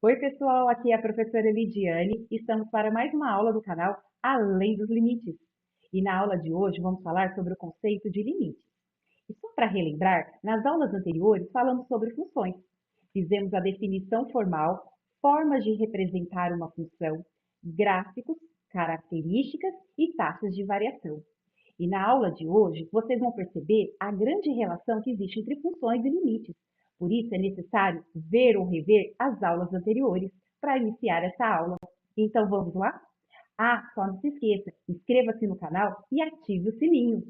Oi, pessoal, aqui é a professora Lidiane e estamos para mais uma aula do canal Além dos Limites. E na aula de hoje vamos falar sobre o conceito de limites. E só para relembrar, nas aulas anteriores falamos sobre funções. Fizemos a definição formal, formas de representar uma função, gráficos, características e taxas de variação. E na aula de hoje, vocês vão perceber a grande relação que existe entre funções e limites. Por isso, é necessário ver ou rever as aulas anteriores para iniciar essa aula. Então, vamos lá? Ah, só não se esqueça, inscreva-se no canal e ative o sininho.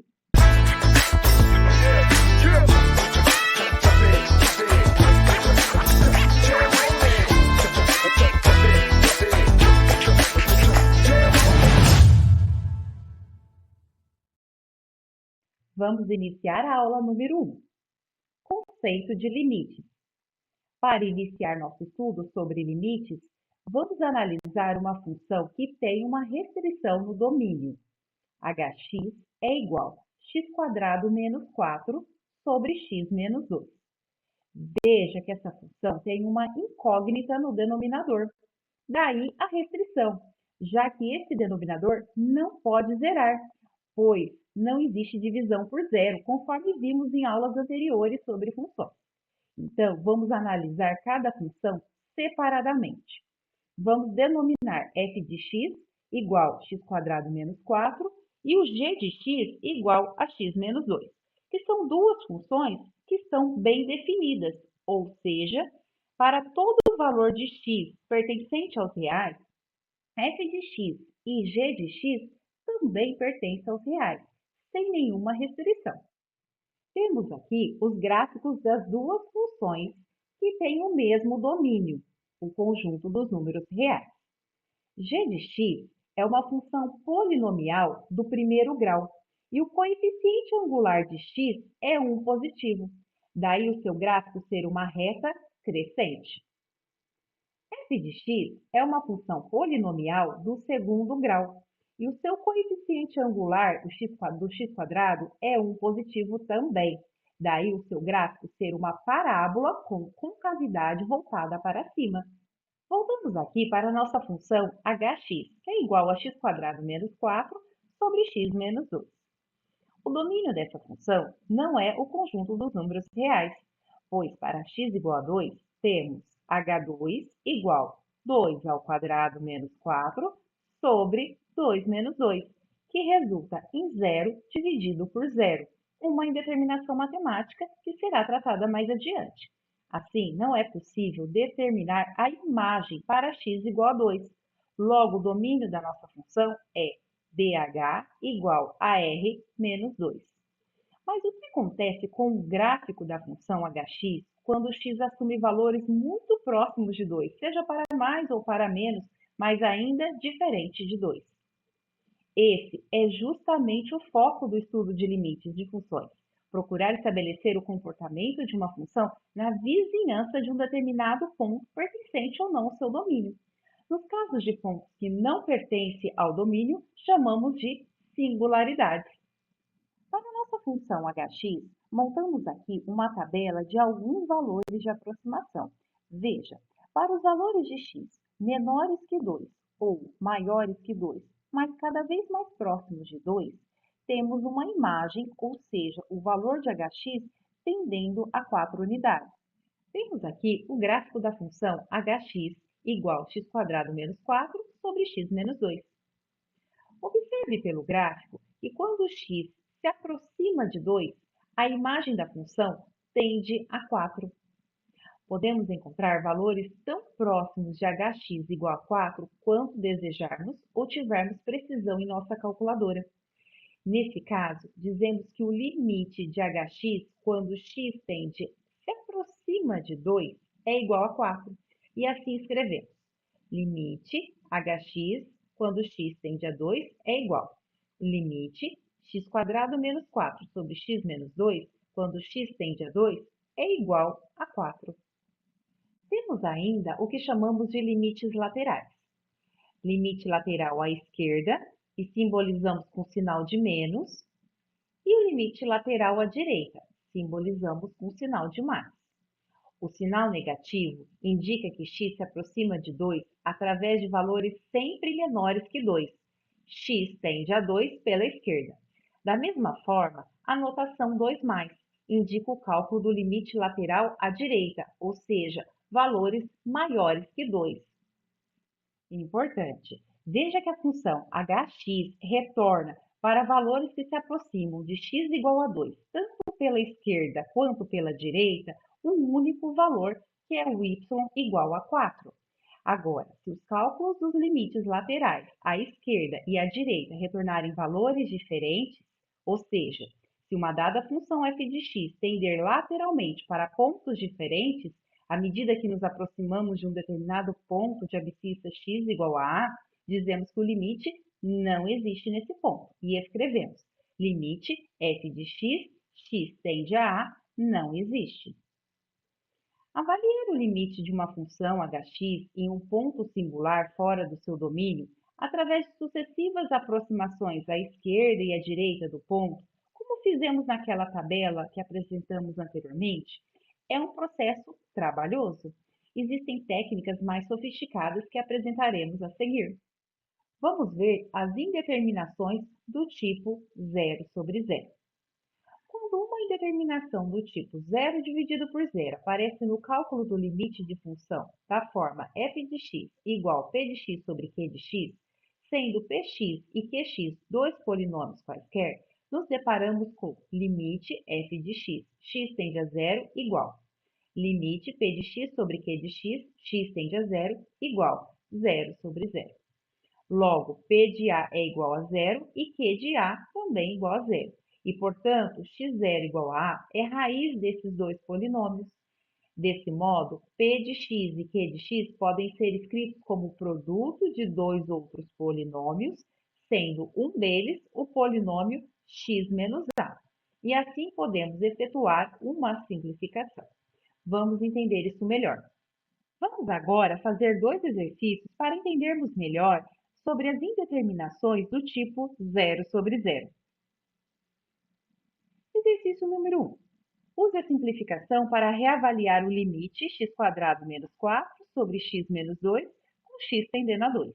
Vamos iniciar a aula número 1. Conceito de limites. Para iniciar nosso estudo sobre limites, vamos analisar uma função que tem uma restrição no domínio. Hx é igual a x² menos 4 sobre x menos 2. Veja que essa função tem uma incógnita no denominador. Daí a restrição, já que esse denominador não pode zerar, pois não existe divisão por zero, conforme vimos em aulas anteriores sobre funções. Então, vamos analisar cada função separadamente. Vamos denominar f de x igual a x² menos 4 e o g de x igual a x menos 2, que são duas funções que estão bem definidas, ou seja, para todo o valor de x pertencente aos reais, f de x e g de x também pertencem aos reais, sem nenhuma restrição. Temos aqui os gráficos das duas funções que têm o mesmo domínio, o conjunto dos números reais. G de x é uma função polinomial do primeiro grau e o coeficiente angular de x é 1 positivo. Daí o seu gráfico ser uma reta crescente. F de x é uma função polinomial do segundo grau e o seu coeficiente angular do x² é 1 positivo também. Daí o seu gráfico ser uma parábola com concavidade voltada para cima. Voltamos aqui para a nossa função hx, que é igual a x² menos 4 sobre x menos 2. O domínio dessa função não é o conjunto dos números reais, pois para x igual a 2, temos h2 igual a 2 ao quadrado menos 4 sobre 2 menos 2, que resulta em 0 dividido por 0, uma indeterminação matemática que será tratada mais adiante. Assim, não é possível determinar a imagem para x igual a 2. Logo, o domínio da nossa função é dh igual a r menos 2. Mas o que acontece com o gráfico da função hx quando x assume valores muito próximos de 2, seja para mais ou para menos, mas ainda diferente de 2? Esse é justamente o foco do estudo de limites de funções. Procurar estabelecer o comportamento de uma função na vizinhança de um determinado ponto pertencente ou não ao seu domínio. Nos casos de pontos que não pertencem ao domínio, chamamos de singularidades. Para a nossa função hx, montamos aqui uma tabela de alguns valores de aproximação. Veja, para os valores de x menores que 2 ou maiores que 2, mas cada vez mais próximos de 2, temos uma imagem, ou seja, o valor de hx tendendo a 4 unidades. Temos aqui o gráfico da função hx igual a x² menos 4 sobre x menos 2. Observe pelo gráfico que quando x se aproxima de 2, a imagem da função tende a 4. Podemos encontrar valores tão próximos de hx igual a 4 quanto desejarmos ou tivermos precisão em nossa calculadora. Nesse caso, dizemos que o limite de hx quando x se aproxima de 2 é igual a 4. E assim escrevemos: limite hx quando x tende a 2 é igual a limite x² menos 4 sobre x menos 2 quando x tende a 2 é igual a 4. Temos ainda o que chamamos de limites laterais. Limite lateral à esquerda, e simbolizamos com sinal de menos, e o limite lateral à direita, simbolizamos com sinal de mais. O sinal negativo indica que x se aproxima de 2 através de valores sempre menores que 2. X tende a 2 pela esquerda. Da mesma forma, a notação 2+ indica o cálculo do limite lateral à direita, ou seja, valores maiores que 2. Importante, veja que a função hx retorna para valores que se aproximam de x igual a 2, tanto pela esquerda quanto pela direita, um único valor, que é o y igual a 4. Agora, se os cálculos dos limites laterais à esquerda e à direita retornarem valores diferentes, ou seja, se uma dada função f de x tender lateralmente para pontos diferentes, à medida que nos aproximamos de um determinado ponto de abscissa x igual a A, dizemos que o limite não existe nesse ponto e escrevemos: limite f de x, x tende a A, não existe. Avaliar o limite de uma função hx em um ponto singular fora do seu domínio, através de sucessivas aproximações à esquerda e à direita do ponto, como fizemos naquela tabela que apresentamos anteriormente, é um processo trabalhoso. Existem técnicas mais sofisticadas que apresentaremos a seguir. Vamos ver as indeterminações do tipo 0 sobre 0. Quando uma indeterminação do tipo 0 dividido por 0 aparece no cálculo do limite de função da forma f de x igual p de x sobre q de x, sendo px e qx dois polinômios quaisquer, nos deparamos com limite f de x, x tende a 0 igual. Limite p de x sobre q de x, x tende a 0 igual 0 sobre 0. Logo, p de A é igual a 0 e q de A também igual a 0. E, portanto, x0 igual a A é raiz desses dois polinômios. Desse modo, p de x e q de x podem ser escritos como produto de dois outros polinômios, sendo um deles o polinômio x menos A. E assim podemos efetuar uma simplificação. Vamos entender isso melhor. Vamos agora fazer dois exercícios para entendermos melhor sobre as indeterminações do tipo 0 sobre 0. Exercício número 1. Use a simplificação para reavaliar o limite x² menos 4 sobre x menos 2 com x tendendo a 2.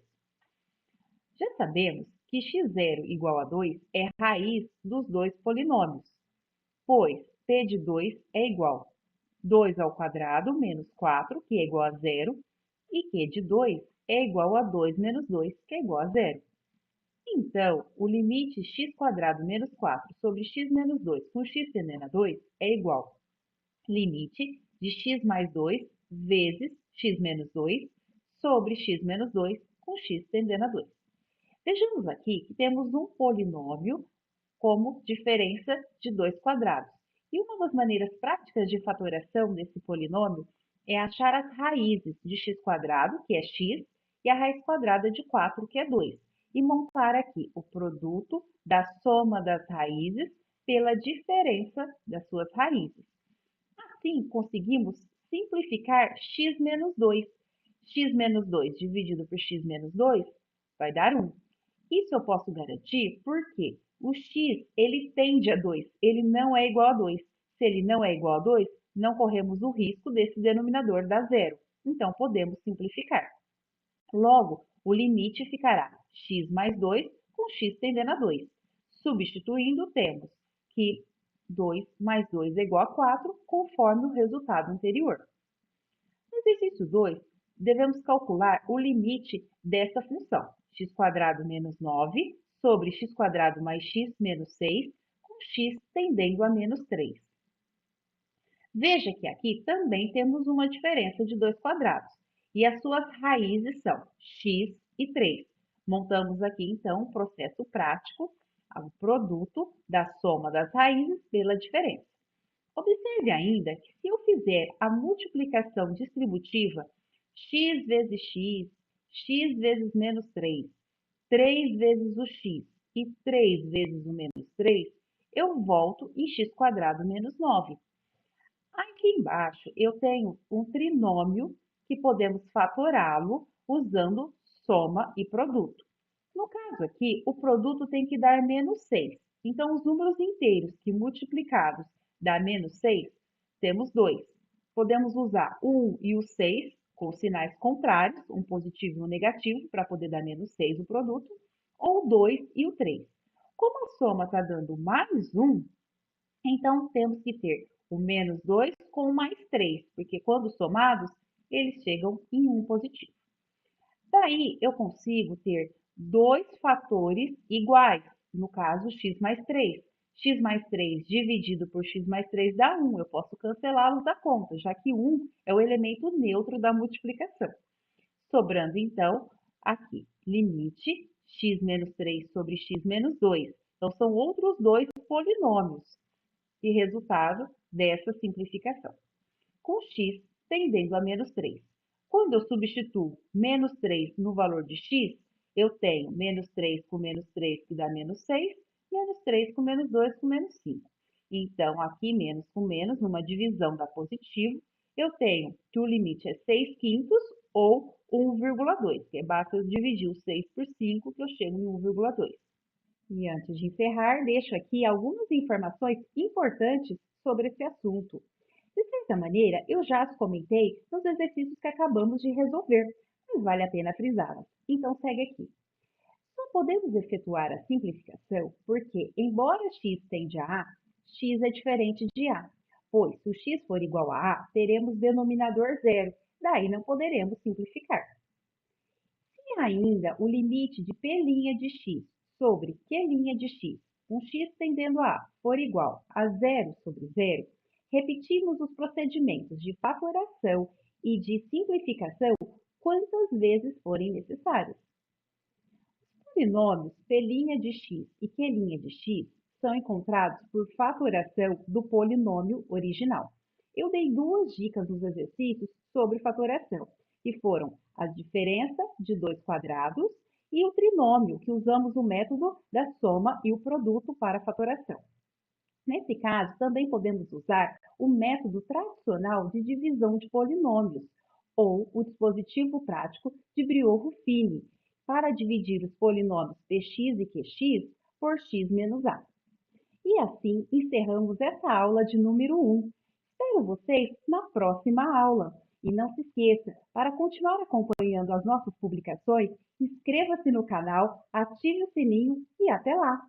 Já sabemos que x0 igual a 2 é raiz dos dois polinômios, pois p de 2 é igual a 2 ao quadrado menos 4, que é igual a 0, e q de 2 é igual a 2 menos 2, que é igual a 0. Então, o limite x² menos 4 sobre x menos 2 com x tendendo a 2 é igual a limite de x mais 2 vezes x menos 2 sobre x menos 2 com x tendendo a 2. Vejamos aqui que temos um polinômio como diferença de dois quadrados. E uma das maneiras práticas de fatoração desse polinômio é achar as raízes de x², que é x, e a raiz quadrada de 4, que é 2, e montar aqui o produto da soma das raízes pela diferença das suas raízes. Assim, conseguimos simplificar x menos 2. X menos 2 dividido por x menos 2 vai dar 1. Isso eu posso garantir porque o x, ele tende a 2, ele não é igual a 2. Se ele não é igual a 2, não corremos o risco desse denominador dar zero. Então, podemos simplificar. Logo, o limite ficará x mais 2 com x tendendo a 2. Substituindo, temos que 2 mais 2 é igual a 4, conforme o resultado anterior. No exercício 2, devemos calcular o limite dessa função, x² menos 9 sobre x² mais x menos 6, com x tendendo a menos 3. Veja que aqui também temos uma diferença de dois quadrados, e as suas raízes são x e 3. Montamos aqui, então, um processo prático, o produto da soma das raízes pela diferença. Observe ainda que se eu fizer a multiplicação distributiva x vezes x, x vezes menos 3, 3 vezes o x e 3 vezes o menos 3, eu volto em x² menos 9. Aqui embaixo eu tenho um trinômio que podemos fatorá-lo usando soma e produto. No caso aqui, o produto tem que dar menos 6. Então, os números inteiros que multiplicados dá menos 6, temos 2. Podemos usar o 1 e o 6 com sinais contrários, um positivo e um negativo, para poder dar menos 6 o produto, ou o 2 e o 3. Como a soma está dando mais 1, então temos que ter o menos 2 com o mais 3, porque quando somados, eles chegam em 1 positivo. Daí, eu consigo ter dois fatores iguais, no caso, x mais 3. X mais 3 dividido por x mais 3 dá 1. Eu posso cancelá-los da conta, já que 1 é o elemento neutro da multiplicação. Sobrando, então, aqui, limite x menos 3 sobre x menos 2. Então, são outros dois polinômios e resultado dessa simplificação. Com x tendendo a menos 3. Quando eu substituo menos 3 no valor de x, eu tenho menos 3 com menos 3, que dá menos 6, menos 3 com menos 2, com menos 5. Então, aqui, menos com menos, numa divisão dá positivo, eu tenho que o limite é 6 quintos ou 1,2, que basta eu dividir o 6 por 5, que eu chego em 1,2. E antes de encerrar, deixo aqui algumas informações importantes sobre esse assunto. De certa maneira, eu já as comentei nos exercícios que acabamos de resolver, mas vale a pena frisá-las. Então, segue aqui. Só podemos efetuar a simplificação porque, embora x tende a A, x é diferente de A, pois se o x for igual a A, teremos denominador zero, daí não poderemos simplificar. Se ainda o limite de P' de x sobre Q' de x, com x tendendo a A, for igual a zero sobre zero, repetimos os procedimentos de fatoração e de simplificação quantas vezes forem necessários. Os polinômios P' de x e Q' de x são encontrados por fatoração do polinômio original. Eu dei duas dicas nos exercícios sobre fatoração, que foram a diferença de dois quadrados e o trinômio, que usamos o método da soma e o produto para fatoração. Nesse caso, também podemos usar o método tradicional de divisão de polinômios, ou o dispositivo prático de Briot-Ruffini, para dividir os polinômios px e qx por x menos a. E assim encerramos essa aula de número 1. Espero vocês na próxima aula. E não se esqueça, para continuar acompanhando as nossas publicações, inscreva-se no canal, ative o sininho e até lá!